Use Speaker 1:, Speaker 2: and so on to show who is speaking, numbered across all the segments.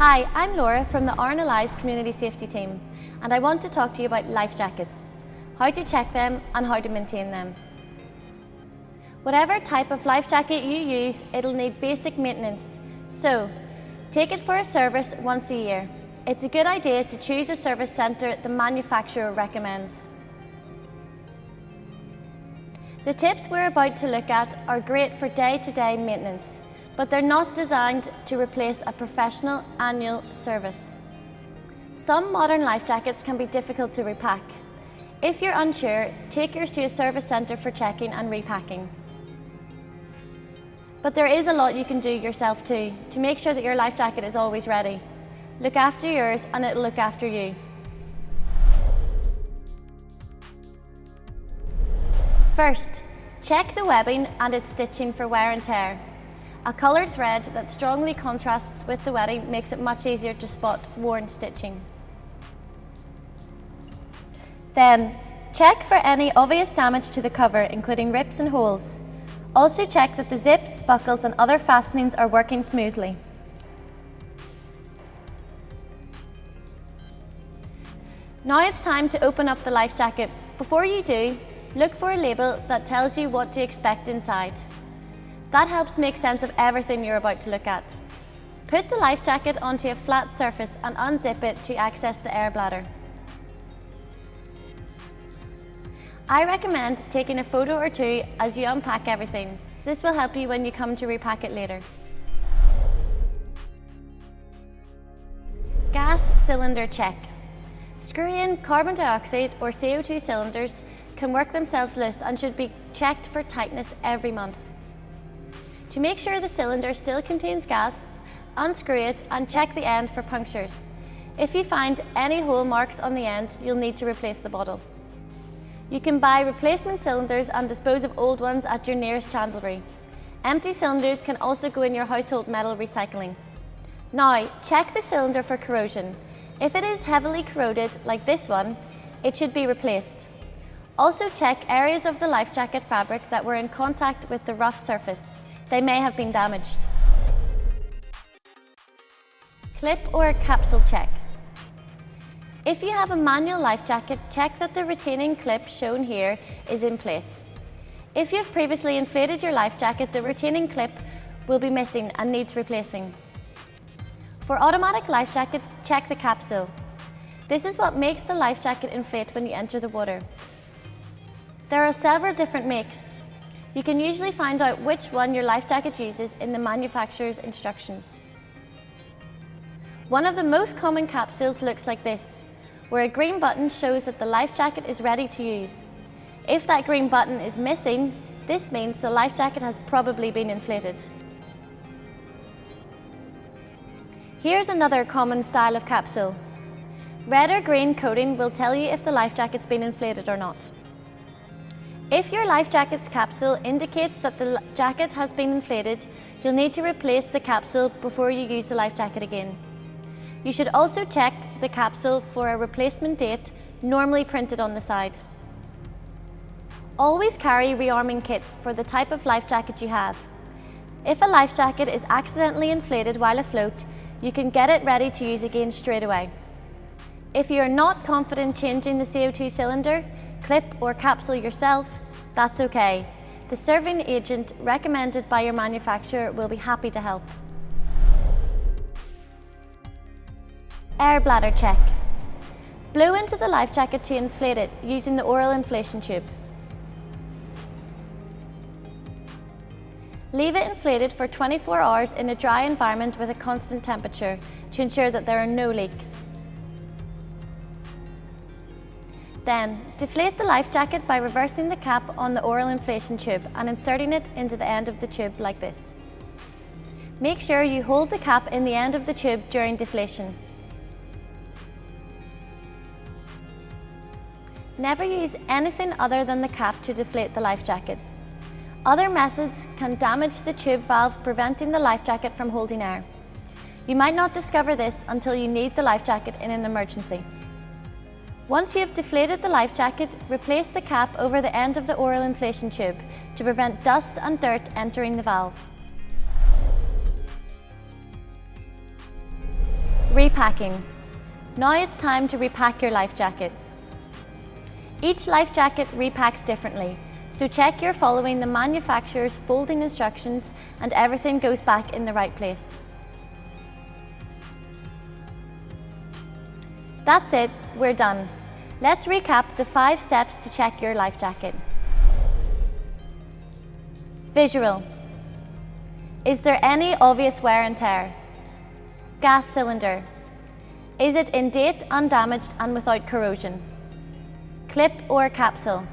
Speaker 1: Hi, I'm Laura from the RNLI's Community Safety Team, and I want to talk to you about life jackets, how to check them and how to maintain them. Whatever type of life jacket you use, it'll need basic maintenance, so take it for a service once a year. It's a good idea to choose a service centre the manufacturer recommends. The tips we're about to look at are great for day-to-day maintenance, but they're not designed to replace a professional annual service. Some modern life jackets can be difficult to repack. If you're unsure, take yours to a service centre for checking and repacking. But there is a lot you can do yourself too, to make sure that your life jacket is always ready. Look after yours and it'll look after you. First, check the webbing and its stitching for wear and tear. A coloured thread that strongly contrasts with the webbing makes it much easier to spot worn stitching. Then, check for any obvious damage to the cover, including rips and holes. Also check that the zips, buckles and other fastenings are working smoothly. Now it's time to open up the life jacket. Before you do, look for a label that tells you what to expect inside. That helps make sense of everything you're about to look at. Put the life jacket onto a flat surface and unzip it to access the air bladder. I recommend taking a photo or two as you unpack everything. This will help you when you come to repack it later. Gas cylinder check. Screw-in carbon dioxide or CO2 cylinders can work themselves loose and should be checked for tightness every month. To make sure the cylinder still contains gas, unscrew it and check the end for punctures. If you find any hole marks on the end, you'll need to replace the bottle. You can buy replacement cylinders and dispose of old ones at your nearest chandlery. Empty cylinders can also go in your household metal recycling. Now, check the cylinder for corrosion. If it is heavily corroded, like this one, it should be replaced. Also check areas of the life jacket fabric that were in contact with the rough surface. They may have been damaged. Clip or capsule check. If you have a manual life jacket, check that the retaining clip shown here is in place. If you've previously inflated your life jacket, the retaining clip will be missing and needs replacing. For automatic life jackets, check the capsule. This is what makes the life jacket inflate when you enter the water. There are several different makes. You can usually find out which one your life jacket uses in the manufacturer's instructions. One of the most common capsules looks like this, where a green button shows that the life jacket is ready to use. If that green button is missing, this means the life jacket has probably been inflated. Here's another common style of capsule. Red or green coating will tell you if the life jacket's been inflated or not. If your life jacket's capsule indicates that the jacket has been inflated, you'll need to replace the capsule before you use the life jacket again. You should also check the capsule for a replacement date, normally printed on the side. Always carry rearming kits for the type of life jacket you have. If a life jacket is accidentally inflated while afloat, you can get it ready to use again straight away. If you are not confident changing the CO2 cylinder, clip or capsule yourself, that's okay. The serving agent recommended by your manufacturer will be happy to help. Air bladder check. Blow into the life jacket to inflate it using the oral inflation tube. Leave it inflated for 24 hours in a dry environment with a constant temperature to ensure that there are no leaks. Then, deflate the life jacket by reversing the cap on the oral inflation tube and inserting it into the end of the tube like this. Make sure you hold the cap in the end of the tube during deflation. Never use anything other than the cap to deflate the life jacket. Other methods can damage the tube valve, preventing the life jacket from holding air. You might not discover this until you need the life jacket in an emergency. Once you have deflated the life jacket, replace the cap over the end of the oral inflation tube to prevent dust and dirt entering the valve. Repacking. Now it's time to repack your life jacket. Each life jacket repacks differently, so check you're following the manufacturer's folding instructions and everything goes back in the right place. That's it, we're done. Let's recap the 5 steps to check your life jacket. Visual. Is there any obvious wear and tear? Gas cylinder. Is it in date, undamaged and without corrosion? Clip or capsule.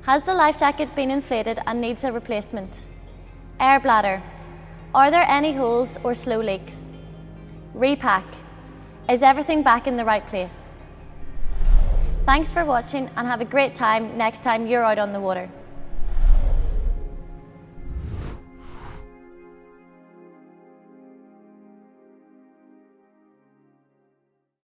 Speaker 1: Has the life jacket been inflated and needs a replacement? Air bladder. Are there any holes or slow leaks? Repack. Is everything back in the right place? Thanks for watching and have a great time next time you're out on the water.